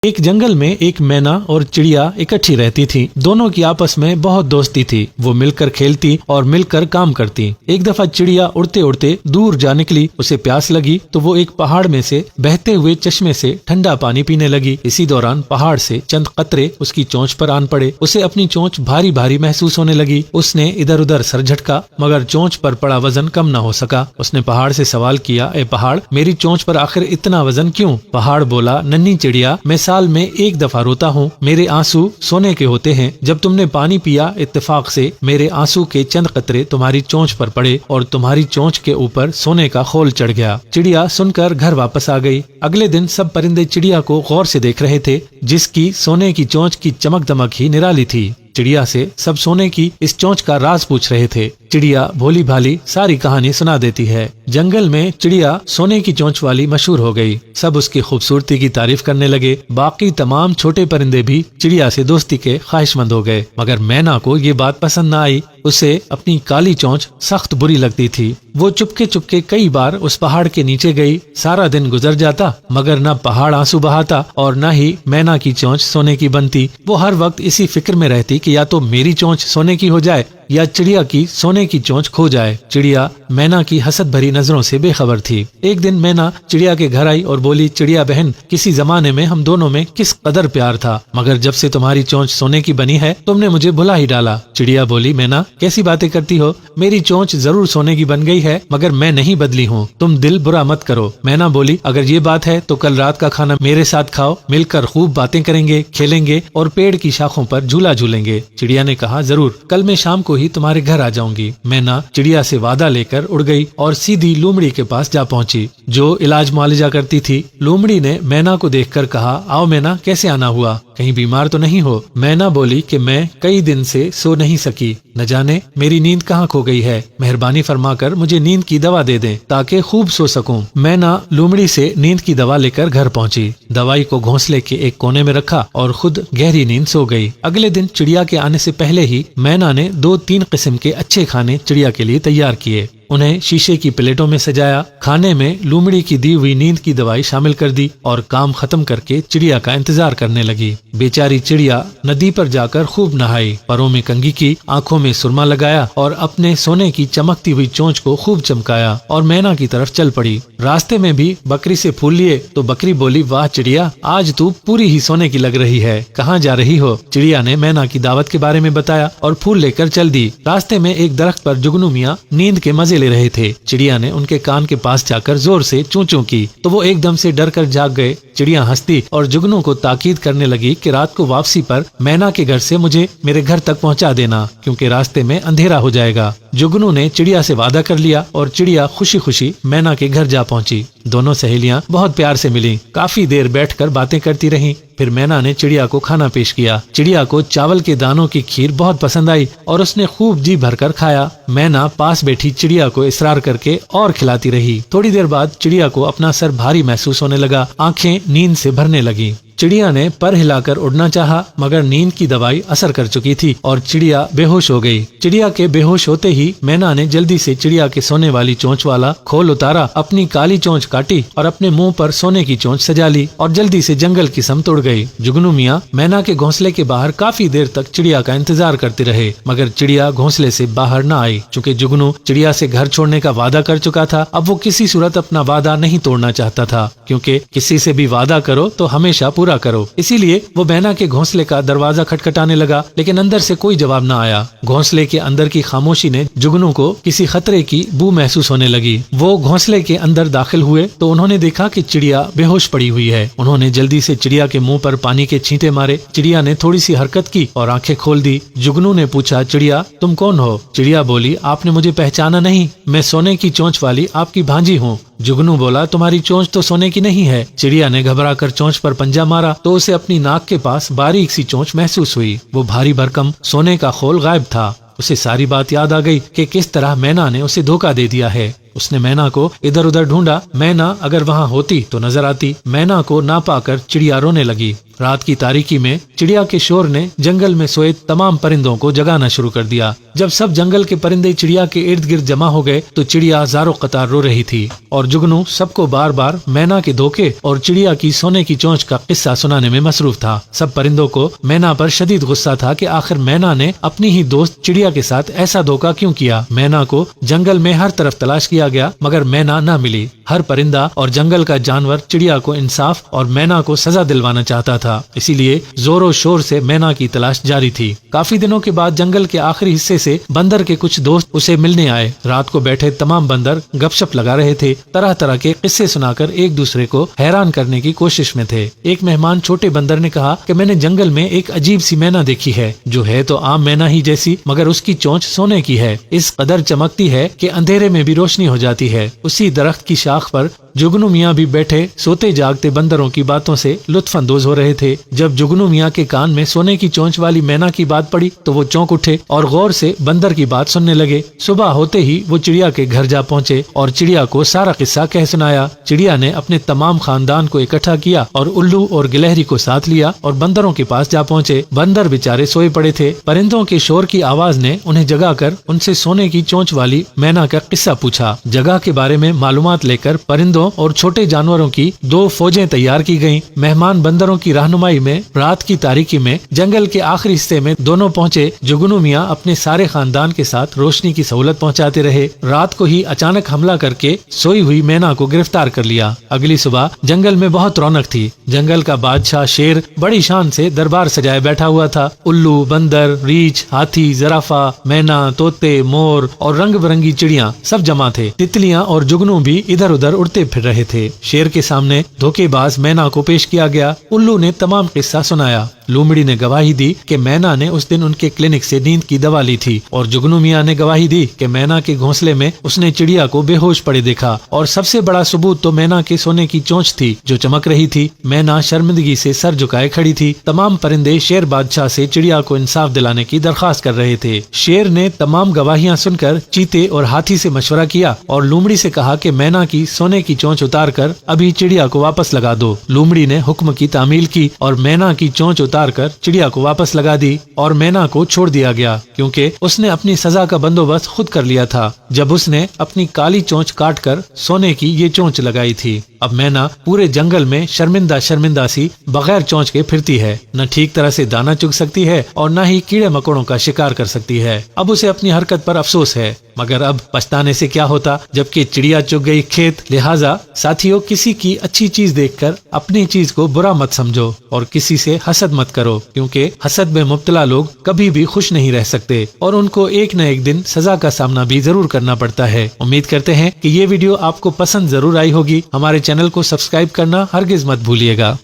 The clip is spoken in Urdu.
ایک جنگل میں ایک مینا اور چڑیا اکٹھی رہتی تھی۔ دونوں کی آپس میں بہت دوستی تھی، وہ مل کر کھیلتی اور مل کر کام کرتی۔ ایک دفعہ چڑیا اڑتے اڑتے دور جا نکلی، اسے پیاس لگی تو وہ ایک پہاڑ میں سے بہتے ہوئے چشمے سے ٹھنڈا پانی پینے لگی۔ اسی دوران پہاڑ سے چند قطرے اس کی چونچ پر آن پڑے، اسے اپنی چونچ بھاری بھاری محسوس ہونے لگی۔ اس نے ادھر ادھر سر جھٹکا مگر چونچ پر پڑا وزن کم نہ ہو سکا۔ اس نے پہاڑ سے سوال کیا، اے پہاڑ، میری چونچ پر آخر اتنا وزن کیوں؟ پہاڑ بولا، ننھی چڑیا، میں سال میں ایک دفعہ روتا ہوں، میرے آنسو سونے کے ہوتے ہیں۔ جب تم نے پانی پیا، اتفاق سے میرے آنسو کے چند قطرے تمہاری چونچ پر پڑے اور تمہاری چونچ کے اوپر سونے کا خول چڑھ گیا۔ چڑیا سن کر گھر واپس آ گئی۔ اگلے دن سب پرندے چڑیا کو غور سے دیکھ رہے تھے، جس کی سونے کی چونچ کی چمک دمک ہی نرالی تھی۔ چڑیا سے سب سونے کی اس چونچ کا راز پوچھ رہے تھے۔ چڑیا بھولی بھالی ساری کہانی سنا دیتی ہے۔ جنگل میں چڑیا سونے کی چونچ والی مشہور ہو گئی، سب اس کی خوبصورتی کی تعریف کرنے لگے۔ باقی تمام چھوٹے پرندے بھی چڑیا سے دوستی کے خواہش مند ہو گئے، مگر مینا کو یہ بات پسند نہ آئی۔ اسے اپنی کالی چونچ سخت بری لگتی تھی۔ وہ چپکے کئی بار اس پہاڑ کے نیچے گئی۔ سارا دن گزر جاتا مگر نہ پہاڑ آنسو بہاتا اور نہ ہی مینا کی چونچ سونے کی بنتی۔ وہ ہر وقت اسی فکر میں رہتی کہ یا تو میری چونچ سونے کی ہو جائے یا چڑیا کی سونے کی چونچ کھو جائے۔ چڑیا مینا کی حسد بھری نظروں سے بے خبر تھی۔ ایک دن مینا چڑیا کے گھر آئی اور بولی، چڑیا بہن، کسی زمانے میں ہم دونوں میں کس قدر پیار تھا، مگر جب سے تمہاری چونچ سونے کی بنی ہے تم نے مجھے بھلا ہی ڈالا۔ چڑیا بولی، مینا کیسی باتیں کرتی ہو، میری چونچ ضرور سونے کی بن گئی ہے مگر میں نہیں بدلی ہوں، تم دل برا مت کرو۔ مینا بولی، اگر یہ بات ہے تو کل رات کا کھانا میرے ساتھ کھاؤ، مل کر خوب باتیں کریں گے، کھیلیں گے اور پیڑ کی شاخوں پر جھولا جھولیں گے۔ چڑیا نے کہا، ضرور، کل میں شام کو ہی تمہارے گھر آ جاؤں گی۔ مینا چڑیا سے وعدہ لے کر اڑ گئی اور سیدھی لومڑی کے پاس جا پہنچی، جو علاج معالجہ کرتی تھی۔ لومڑی نے مینا کو دیکھ کر کہا، آؤ مینا، کیسے آنا ہوا، کہیں بیمار تو نہیں ہو؟ مینا بولی کہ میں کئی دن سے سو نہیں سکی، نہ جانے میری نیند کہاں کھو گئی ہے، مہربانی فرما کر مجھے نیند کی دوا دے دیں تاکہ خوب سو سکوں۔ مینا لومڑی سے نیند کی دوا لے کر گھر پہنچی، دوائی کو گھونسلے کے ایک کونے میں رکھا اور خود گہری نیند سو گئی۔ اگلے دن چڑیا کے آنے سے پہلے ہی مینا نے 2-3 قسم کے اچھے کھانے چڑیا کے لیے تیار کیے، انہیں شیشے کی پلیٹوں میں سجایا۔ کھانے میں لومڑی کی دی ہوئی نیند کی دوائی شامل کر دی اور کام ختم کر کے چڑیا کا انتظار کرنے لگی۔ بیچاری چڑیا ندی پر جا کر خوب نہائی، پروں میں کنگھی کی، آنکھوں میں سرما لگایا اور اپنے سونے کی چمکتی ہوئی چونچ کو خوب چمکایا اور مینا کی طرف چل پڑی۔ راستے میں بھی بکری سے پھول لیے تو بکری بولی، واہ چڑیا، آج تو پوری ہی سونے کی لگ رہی ہے، کہاں جا رہی ہو؟ چڑیا نے مینا کی دعوت کے بارے میں بتایا اور پھول لے کر چل دی۔ راستے میں ایک درخت پر جگنو میاں نیند کے مزے لے رہے تھے۔ چڑیا نے ان کے کان کے پاس جا کر زور سے چوں چوں کی تو وہ ایک دم سے ڈر کر جاگ گئے۔ چڑیا ہنستی اور جگنو کو تاکید کرنے لگی کہ رات کو واپسی پر مینا کے گھر سے مجھے میرے گھر تک پہنچا دینا، کیونکہ راستے میں اندھیرا ہو جائے گا۔ جگنو نے چڑیا سے وعدہ کر لیا اور چڑیا خوشی خوشی مینا کے گھر جا پہنچی۔ دونوں سہیلیاں بہت پیار سے ملی، کافی دیر بیٹھ کر باتیں کرتی رہیں۔ پھر مینا نے چڑیا کو کھانا پیش کیا۔ چڑیا کو چاول کے دانوں کی کھیر بہت پسند آئی اور اس نے خوب جی بھر کر کھایا۔ مینا پاس بیٹھی چڑیا کو اصرار کر کے اور کھلاتی رہی۔ تھوڑی دیر بعد چڑیا کو اپنا سر بھاری محسوس ہونے لگا، آنکھیں نیند سے بھرنے لگیں۔ چڑیا نے پر ہلا کر اڑنا چاہا مگر نیند کی دوائی اثر کر چکی تھی اور چڑیا بے ہوش ہو گئی۔ چڑیا کے بے ہوش ہوتے ہی مینا نے جلدی سے چڑیا کے سونے والی چونچ والا کھول اتارا، اپنی کالی چونچ کاٹی اور اپنے منہ پر سونے کی چونچ سجا لی اور جلدی سے جنگل کی سمت اڑ گئی۔ جگنو میاں مینا کے گھونسلے کے باہر کافی دیر تک چڑیا کا انتظار کرتے رہے مگر چڑیا گھونسلے سے باہر نہ آئی۔ چونکہ جگنو چڑیا سے گھر چھوڑنے کا وعدہ کر چکا تھا، اب وہ کسی صورت اپنا وعدہ نہیں توڑنا چاہتا تھا، کیونکہ کسی سے بھی وعدہ کرو تو ہمیشہ پورا کرو۔ اسی لیے وہ مینا کے گھونسلے کا دروازہ کھٹکھٹانے لگا لیکن اندر سے کوئی جواب نہ آیا۔ گھونسلے کے اندر کی خاموشی نے جگنو کو کسی خطرے کی بو محسوس ہونے لگی۔ وہ گھونسلے کے اندر داخل ہوئے تو انہوں نے دیکھا کہ چڑیا بے ہوش پڑی ہوئی ہے۔ انہوں نے جلدی سے چڑیا کے منہ پر پانی کے چھینٹے مارے۔ چڑیا نے تھوڑی سی حرکت کی اور آنکھیں کھول دی۔ جگنو نے پوچھا، چڑیا تم کون ہو؟ چڑیا بولی، آپ نے مجھے پہچانا نہیں، میں سونے کی چونچ والی آپ کی بھانجی ہوں۔ جگنو بولا، تمہاری چونچ تو سونے کی نہیں ہے۔ چڑیا نے گھبرا کر چونچ پر پنجہ مارا تو اسے اپنی ناک کے پاس باریک سی چونچ محسوس ہوئی۔ وہ بھاری بھرکم سونے کا خول غائب تھا۔ اسے ساری بات یاد آ گئی کہ کس طرح مینا نے اسے دھوکہ دے دیا ہے۔ اس نے مینا کو ادھر ادھر ڈھونڈا، مینا اگر وہاں ہوتی تو نظر آتی۔ مینا کو نہ پا کر چڑیا رونے لگی۔ رات کی تاریکی میں چڑیا کے شور نے جنگل میں سوئے تمام پرندوں کو جگانا شروع کر دیا۔ جب سب جنگل کے پرندے چڑیا کے ارد گرد جمع ہو گئے تو چڑیا زارو قطار رو رہی تھی، اور جگنو سب کو بار بار مینا کے دھوکے اور چڑیا کی سونے کی چونچ کا قصہ سنانے میں مصروف تھا۔ سب پرندوں کو مینا پر شدید غصہ تھا کہ آخر مینا نے اپنی ہی دوست چڑیا کے ساتھ ایسا دھوکا کیوں کیا۔ مینا کو جنگل میں ہر طرف تلاش کیا گیا مگر مینا نہ ملی۔ ہر پرندہ اور جنگل کا جانور چڑیا کو انصاف اور مینا کو سزا دلوانا چاہتا تھا، اسی لیے زور و شور سے مینا کی تلاش جاری تھی۔ کافی دنوں کے بعد جنگل کے آخری حصے سے بندر کے کچھ دوست اسے ملنے آئے۔ رات کو بیٹھے تمام بندر گپ شپ لگا رہے تھے، طرح طرح کے قصے سنا کر ایک دوسرے کو حیران کرنے کی کوشش میں تھے۔ ایک مہمان چھوٹے بندر نے کہا کہ میں نے جنگل میں ایک عجیب سی مینا دیکھی ہے، جو ہے تو عام مینا ہی جیسی مگر اس کی چونچ سونے کی ہے، اس قدر چمکتی ہے کہ اندھیرے میں بھی روشنی ہو جاتی ہے۔ اسی درخت کی شاخ پر جگنو میاں بھی بیٹھے سوتے جاگتے بندروں کی باتوں سے لطف اندوز ہو رہے تھے۔ جب جگنو میاں کے کان میں سونے کی چونچ والی مینا کی بات پڑی تو وہ چونک اٹھے اور غور سے بندر کی بات سننے لگے۔ صبح ہوتے ہی وہ چڑیا کے گھر جا پہنچے اور چڑیا کو سارا قصہ کہہ سنایا۔ چڑیا نے اپنے تمام خاندان کو اکٹھا کیا اور الو اور گلہری کو ساتھ لیا اور بندروں کے پاس جا پہنچے۔ بندر بیچارے سوئے پڑے تھے۔ پرندوں کے شور کی آواز نے انہیں جگا کر ان سے سونے کی چونچ والی مینا کا قصہ پوچھا۔ جگہ کے بارے میں معلومات لے کر پرندوں اور چھوٹے جانوروں کی 2 فوجیں تیار کی گئیں۔ مہمان بندروں کی رہنمائی میں رات کی تاریکی میں جنگل کے آخری حصے میں دونوں پہنچے۔ جگنو میاں اپنے سارے خاندان کے ساتھ روشنی کی سہولت پہنچاتے رہے۔ رات کو ہی اچانک حملہ کر کے سوئی ہوئی مینا کو گرفتار کر لیا۔ اگلی صبح جنگل میں بہت رونق تھی۔ جنگل کا بادشاہ شیر بڑی شان سے دربار سجائے بیٹھا ہوا تھا۔ الو، بندر، ریچھ، ہاتھی، زرافہ، مینا، طوطے، مور اور رنگ برنگی چڑیاں سب جمع تھے۔ تتلیاں اور جگنو بھی ادھر ادھر اڑتے پھر رہے تھے۔ شیر کے سامنے دھوکے باز مینا کو پیش کیا گیا۔ الو نے تمام قصہ سنایا۔ لومڑی نے گواہی دی کہ مینا نے اس دن ان کے کلینک سے نیند کی دوا لی تھی، اور جگنو میاں نے گواہی دی کہ مینا کے گھونسلے میں اس نے چڑیا کو بے ہوش پڑے دیکھا، اور سب سے بڑا ثبوت تو مینا کے سونے کی چونچ تھی جو چمک رہی تھی۔ مینا شرمندگی سے سر جھکائے کھڑی تھی۔ تمام پرندے شیر بادشاہ سے چڑیا کو انصاف دلانے کی درخواست کر رہے تھے۔ شیر نے تمام گواہیاں سن کر چیتے اور ہاتھی سے مشورہ کیا اور لومڑی سے کہا کہ مینا کی سونے کی چونچ اتار کر ابھی چڑیا کو واپس لگا دو۔ لومڑی نے حکم کی تعمیل کی اور مینا کی چونچ اتار کر چڑیا کو واپس لگا دی، اور مینا کو چھوڑ دیا گیا کیونکہ اس نے اپنی سزا کا بندوبست خود کر لیا تھا جب اس نے اپنی کالی چونچ کاٹ کر سونے کی یہ چونچ لگائی تھی۔ اب مینا پورے جنگل میں شرمندہ سی بغیر چونچ کے پھرتی ہے، نہ ٹھیک طرح سے دانا چگ سکتی ہے اور نہ ہی کیڑے مکوڑوں کا شکار کر سکتی ہے۔ اب اسے اپنی حرکت پر افسوس ہے، مگر اب پچھتانے سے کیا ہوتا جبکہ چڑیا چگ گئی کھیت۔ لہٰذا ساتھیوں، کسی کی اچھی چیز دیکھ کر اپنی چیز کو برا مت سمجھو اور کسی سے حسد مت کرو، کیونکہ حسد میں مبتلا لوگ کبھی بھی خوش نہیں رہ سکتے اور ان کو ایک نہ ایک دن سزا کا سامنا بھی ضرور کرنا پڑتا ہے۔ امید کرتے ہیں کہ یہ ویڈیو آپ کو پسند ضرور آئی ہوگی۔ ہمارے چینل کو سبسکرائب کرنا ہرگز مت بھولیے گا۔